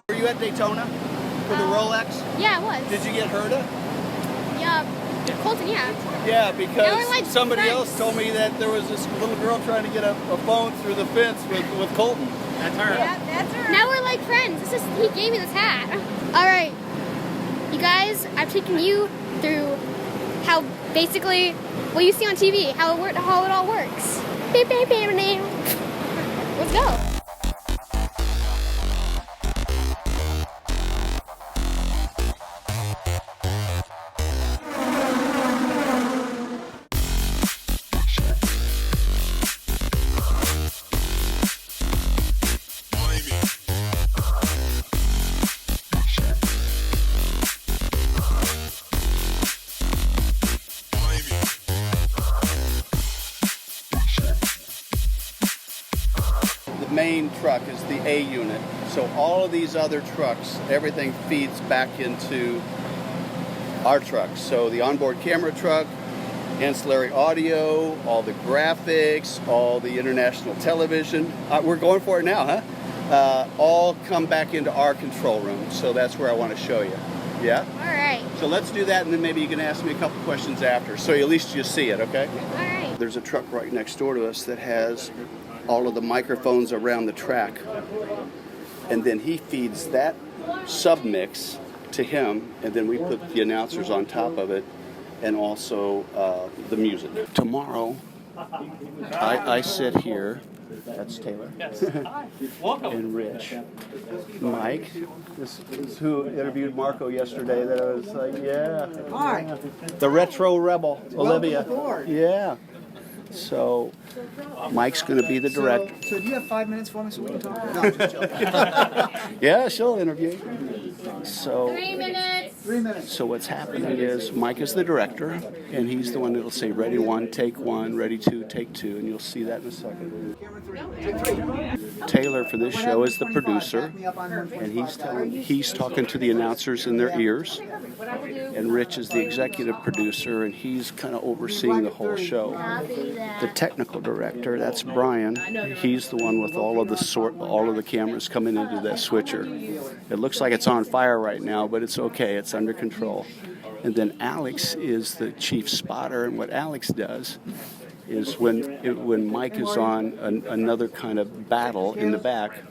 Were you at Daytona for the Rolex? Yeah, it was. Did you get hurt? Yeah, Colton, yeah. Yeah, Now because we're like somebody friends. else told me that there was this little girl trying to get a phone through the fence with Colton. That's her. Yeah, that's her. Now we're like friends. He gave me this hat. All right, you guys, I'm taking you through how basically what you see on TV, how it all works. Beep, beep, beep, beep. Let's go. The main truck is the A unit. So all of these other trucks, everything feeds back into our trucks. So the onboard camera truck, ancillary audio, all the graphics, all the international television. We're going for it now, huh? All come back into our control room. So that's where I want to show you. Yeah? All right. So let's do that, and then maybe you can ask me a couple questions after. So at least you see it, okay? All right. There's a truck right next door to us that has all of the microphones around the track. And then he feeds that submix to him, and then we put the announcers on top of it, and also the music. Tomorrow, I sit here. That's Taylor. Yes. Hi. Welcome. And Rich. Mike. This is who interviewed Marco yesterday. That I was like, yeah. Hi. The Retro Rebel, Olivia. Welcome aboard. Yeah. So Mike's going to be the director. So do you have 5 minutes for me so we can talk? No, I'm just joking. Yeah, she'll interview. So 3 minutes. 3 minutes. So what's happening is Mike is the director, and he's the one that'll say ready one, take one, ready two, take two, and you'll see that in a second. Taylor for this show is the producer, and he's talking to the announcers in their ears, and Rich is the executive producer, and he's kind of overseeing the whole show. The technical director, that's Brian. He's the one with all of the cameras coming into that switcher. It looks like it's on fire right now, but it's okay. It's under control. And then Alex is the chief spotter, and what Alex does is when Mike is on another kind of battle in the back,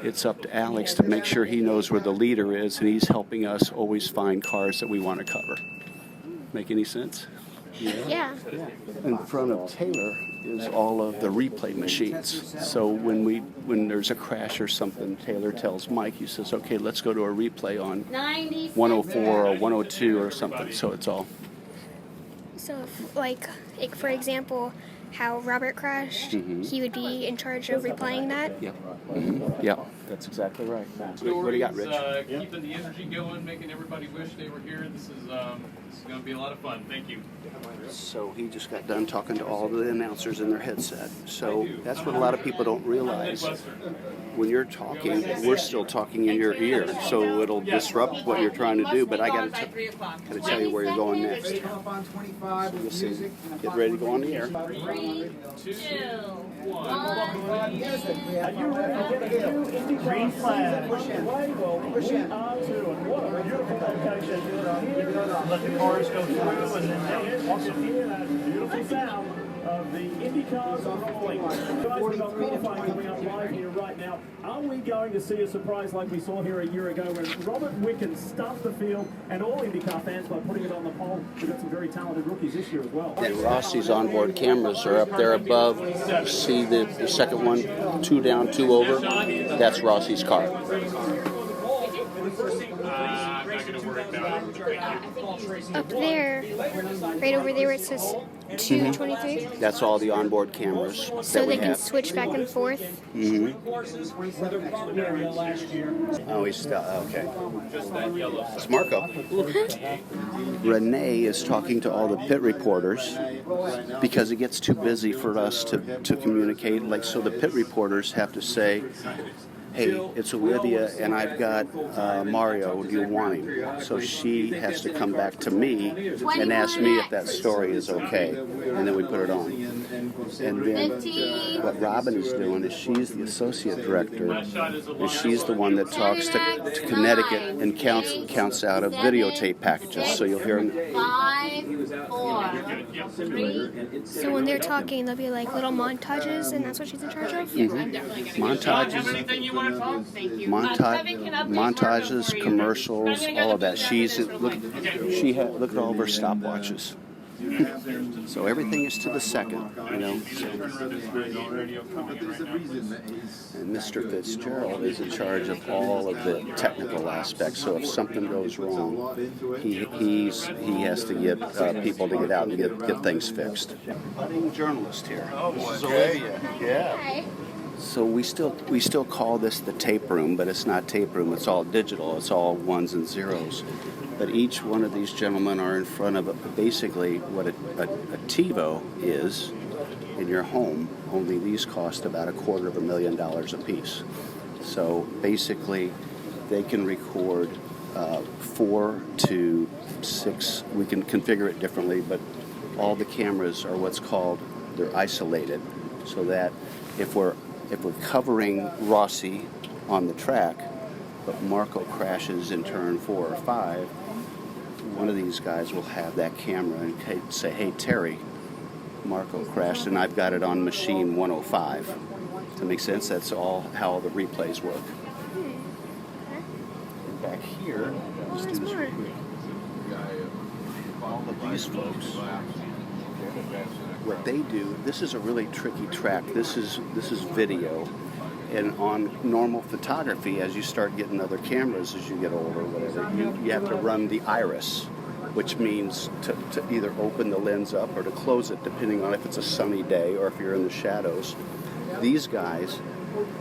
it's up to Alex to make sure he knows where the leader is, and he's helping us always find cars that we want to cover. Make any sense? Yeah. In front of Taylor is all of the replay machines. So when there's a crash or something, Taylor tells Mike, he says, okay, let's go to a replay on 104 or 102 or something. So it's all. So, like for example, how Robert crashed, he would be in charge of replaying that. Yeah. Yeah, that's exactly right. What do you got, Rich? Keeping the energy going, making everybody wish they were here. This is going to be a lot of fun. Thank you. So he just got done talking to all the announcers in their headset. So that's what a lot of people don't realize. When you're talking, we're still talking in your ear, so it'll disrupt what you're trying to do. But I got to tell you where you're going next. You'll see. Get ready to go on the air. 3, 2, 1. Green flag. We are too, and what a beautiful location. Let the cars go through, and then also hear that beautiful sound of the IndyCars rolling. Guys, we've got qualifying coming up live here right now. Are we going to see a surprise like we saw here a year ago when Robert Wicken stuffed the field and all IndyCar fans by putting it on the pole? We've got some very talented rookies this year as well. And Rossi's onboard cameras are up there above. See the second one, 2 down, 2 over? That's Rossi's car. Up there, right over there where it says 223. That's all the onboard cameras So that we they can have. switch back and forth. Oh, he's still, okay. It's Marco. Renee is talking to all the pit reporters because it gets too busy for us to communicate. Like, so the pit reporters have to say, hey, it's Olivia, and I've got Mario, do you want him? So she has to come back to me and ask me if that story is okay, and then we put it on. And then what Robin is doing is she's the associate director, and she's the one that talks to Connecticut and counts out of videotape packages. So you'll hear them. 5, 4, 3. So when they're talking, there'll be like little montages, and that's what she's in charge of? Montages, commercials, all of that. Look at all of her stopwatches. So everything is to the second, you know. And Mr. Fitzgerald is in charge of all of the technical aspects. So if something goes wrong, he has to get people to get out and get things fixed. Budding journalist here. This is Olivia. Yeah. Hi. So we still call this the tape room, but it's not tape room. It's all digital. It's all ones and zeros. But each one of these gentlemen are in front of basically what a TiVo is in your home, only these cost about $250,000 a piece. So basically, they can record 4 to 6. We can configure it differently, but all the cameras are what's called, they're isolated, so that if we're covering Rossi on the track, but Marco crashes in turn 4 or 5, one of these guys will have that camera and say, hey, Terry, Marco crashed, and I've got it on machine 105. Does that make sense? That's all how the replays work. And back here, let's do this real quick. All of these folks, what they do, this is a really tricky track. This is video. And on normal photography, as you start getting other cameras as you get older or whatever, you have to run the iris, which means to either open the lens up or to close it, depending on if it's a sunny day or if you're in the shadows. These guys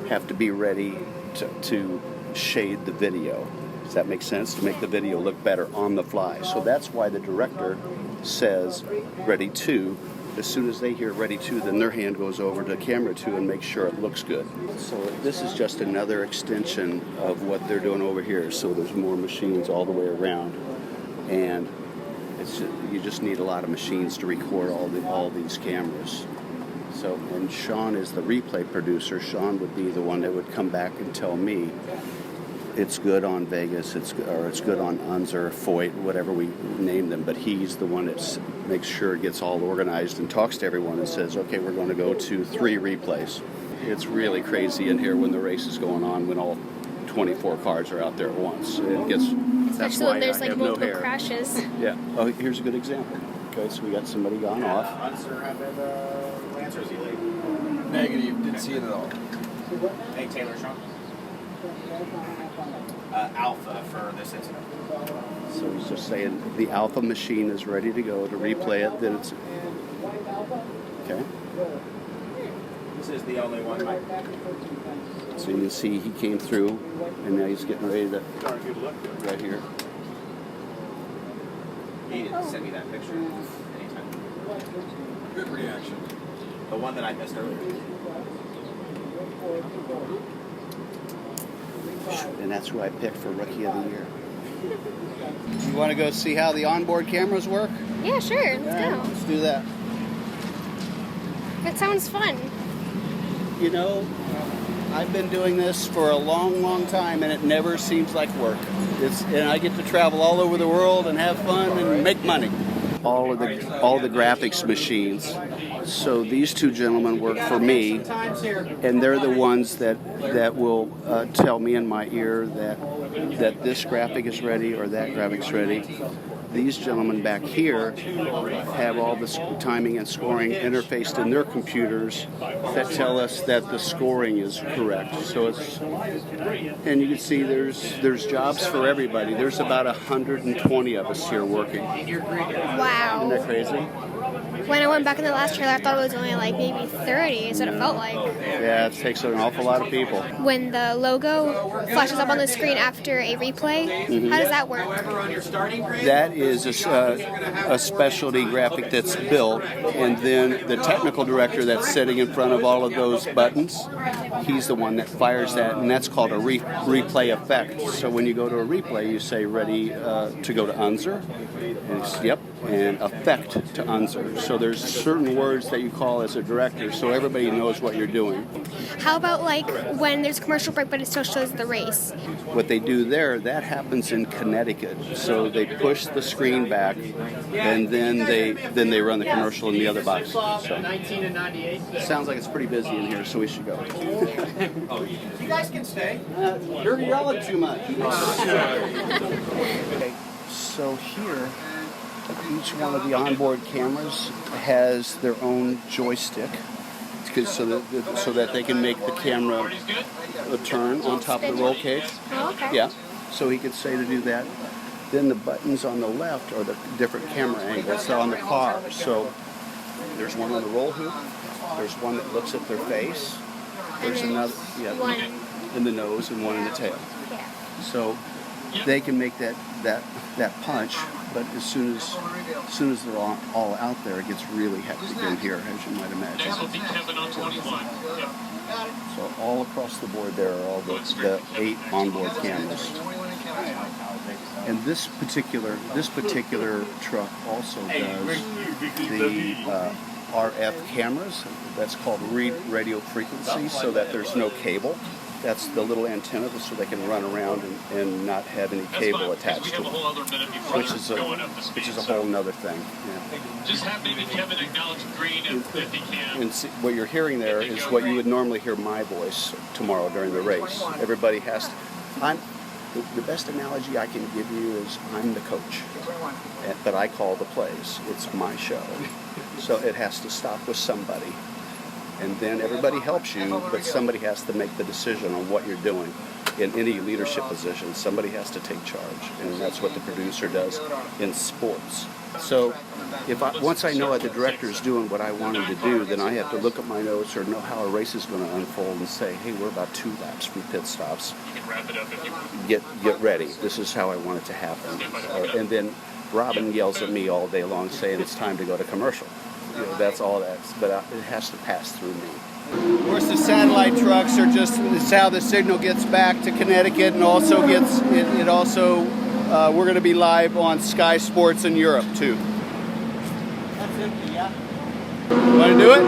have to be ready to shade the video. Does that make sense? To make the video look better on the fly. So that's why the director says, ready to. As soon as they hear ready to, then their hand goes over to camera 2 and makes sure it looks good. So this is just another extension of what they're doing over here. So there's more machines all the way around, and you just need a lot of machines to record all these cameras. So, and Sean is the replay producer. Sean would be the one that would come back and tell me it's good on Vegas, it's good on Unser, Foyt, whatever we name them, but he's the one that makes sure it gets all organized and talks to everyone and says, okay, we're going to go to 3 replays. It's really crazy in here when the race is going on, when all 24 cars are out there at once. It gets, especially when there's like multiple crashes. Yeah. Oh, here's a good example. Okay, so we got somebody gone off. Unser had been Lancers elite. Negative, didn't see it at all. Hey, Taylor, Sean. Alpha for this incident. So he's just saying the Alpha machine is ready to go to replay it. Then it's okay. This is the only one, Mike. So you can see he came through, and now he's getting ready to right here. He didn't send me that picture anytime. Good reaction. The one that I missed earlier. And that's who I picked for Rookie of the Year. You want to go see how the onboard cameras work? Yeah, sure. Let's go. Let's do that. That sounds fun. You know, I've been doing this for a long, long time, and it never seems like work. And I get to travel all over the world and have fun and make money. All the graphics machines. So these 2 gentlemen work for me, and they're the ones that will tell me in my ear that this graphic is ready or that graphic's ready. These gentlemen back here have all the timing and scoring interfaced in their computers that tell us that the scoring is correct. So and you can see there's jobs for everybody. There's about 120 of us here working. Wow. Isn't that crazy? when I went back in the last trailer, I thought it was only like maybe 30, is what it felt like. Yeah, it takes an awful lot of people. When the logo flashes up on the screen after a replay, how does that work? That is a specialty graphic that's built, and then the technical director that's sitting in front of all of those buttons, he's the one that fires that, and that's called a replay effect. So when you go to a replay, you say ready to go to Unzer, and effect to Unzer. So there's certain words that you call as a director, so everybody knows what you're doing. How about like when there's a commercial break but it still shows the race? What they do there, that happens in Connecticut. So they push the screen back, and then they run the commercial in the other box. So sounds like it's pretty busy in here, so we should go. You guys can stay. You're yelling too much. Okay, so here, each one of the onboard cameras has their own joystick, so that they can make the camera turn on top of the roll cage. Oh, okay. Yeah, so he could say to do that. Then the buttons on the left are the different camera angles on the car. So there's one on the roll hoop. There's one that looks at their face. There's another, one in the nose and one in the tail. Yeah. So they can make that punch, but as soon as they're all out there, it gets really hectic in here, as you might imagine. So all across the board there are all the 8 onboard cameras. And this particular truck also does the RF cameras. That's called read radio frequency, so that there's no cable. That's the little antenna, so they can run around and not have any cable attached to it, which is a whole nother thing. Yeah. Just have maybe Kevin acknowledge green if he can. And see, what you're hearing there is what you would normally hear my voice tomorrow during the race. Everybody has to. The best analogy I can give you is I'm the coach, but I call the plays. It's my show, so it has to stop with somebody. And then everybody helps you, but somebody has to make the decision on what you're doing. In any leadership position, somebody has to take charge, and that's what the producer does in sports. So once I know what the director is doing what I want him to do, then I have to look at my notes or know how a race is going to unfold and say, hey, we're about 2 laps from pit stops. You can wrap it up if you want. Get ready. This is how I want it to happen. And then Robin yells at me all day long saying it's time to go to commercial. That's all but it has to pass through me. Of course, the satellite trucks are it's how the signal gets back to Connecticut, and also gets it also we're going to be live on Sky Sports in Europe too. That's empty, yeah. Want to do it?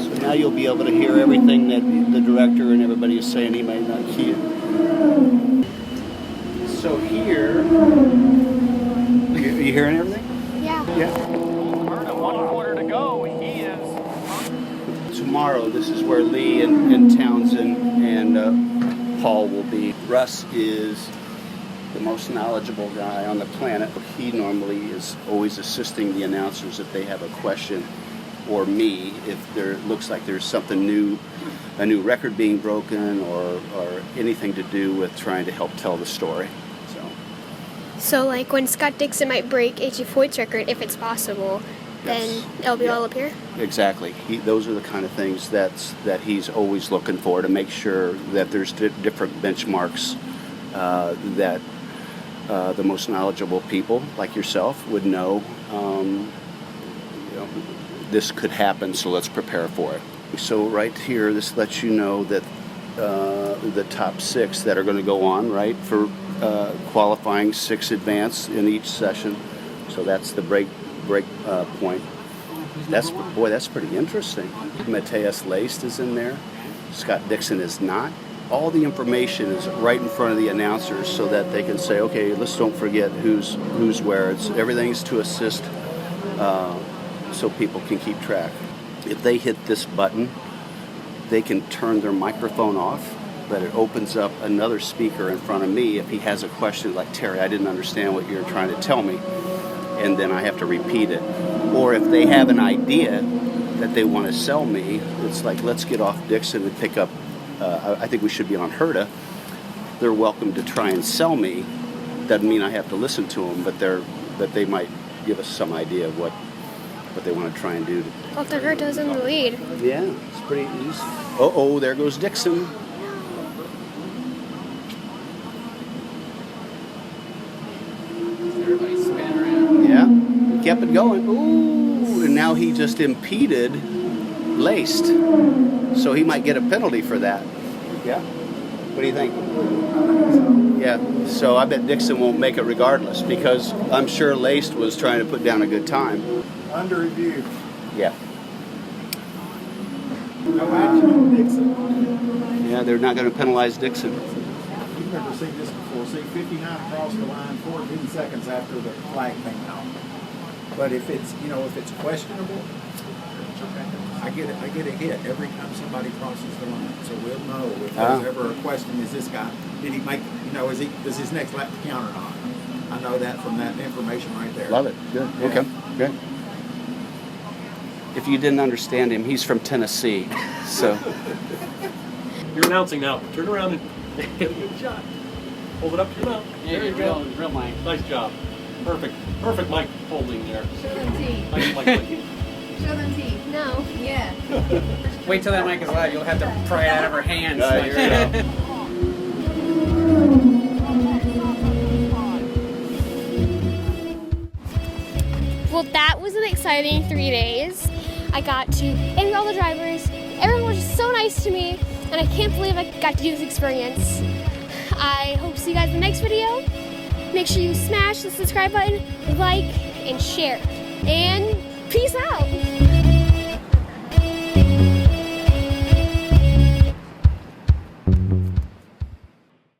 So now you'll be able to hear everything that the director and everybody is saying. He may not hear. So here. You hearing everything? Yeah. Yeah. 1 quarter to go. He is. Tomorrow, this is where Lee and Townsend and Paul will be. Russ is the most knowledgeable guy on the planet. He normally is always assisting the announcers if they have a question, or me if there looks like there's something new, a new record being broken, or anything to do with trying to help tell the story. So like when Scott Dixon might break H.E. Foyt's record, if it's possible, then it'll be all up here? Exactly. Those are the kind of things that he's always looking for, to make sure that there's different benchmarks that the most knowledgeable people like yourself would know. This could happen, so let's prepare for it. So right here, this lets you know that the top 6 that are going to go on, right, for qualifying 6 advance in each session. So that's the break point. That's pretty interesting. Mateus Laced is in there. Scott Dixon is not. All the information is right in front of the announcers, so that they can say, okay, let's don't forget who's where. Everything's to assist, so people can keep track. If they hit this button, they can turn their microphone off, but it opens up another speaker in front of me if he has a question like, Terry, I didn't understand what you're trying to tell me, and then I have to repeat it. Or if they have an idea that they want to sell me, it's like, let's get off Dixon and pick up, I think we should be on Herta. They're welcome to try and sell me. Doesn't mean I have to listen to them, but but they might give us some idea of what they want to try and do. Well, Roberto's in the lead. Yeah, it's pretty easy. Oh, there goes Dixon. Everybody spin around. Yeah, he kept it going. Ooh, and now he just impeded Laced. So he might get a penalty for that. Yeah? What do you think? Yeah, so I bet Dixon won't make it regardless because I'm sure Laced was trying to put down a good time. Under review. Yeah. No action on Dixon. Yeah, they're not going to penalize Dixon. You've never seen this before. See, 59 across the line, 14 seconds after the flag came out. But if it's, if it's questionable, I get a hit every time somebody crosses the line. So we'll know if there's ever a question, is this guy, did he make, does his next lap count or not? I know that from that information right there. Love it. Good. Yeah. Okay. Good. If you didn't understand him, he's from Tennessee. So You're announcing now. Turn around and get a good shot. Hold it up to your mouth. There you go. Real Mike. Nice job. Perfect. Perfect mic holding there. Show them teeth. Nice mic clicking. Show them teeth. No. Yeah. Wait till that mic is live. You'll have to pry it out of her hands. Here we go. Well, that was an exciting 3 days. I got to interview all the drivers. Everyone was just so nice to me, and I can't believe I got to do this experience. I hope to see you guys in the next video. Make sure you smash the subscribe button, like, and share. And peace out.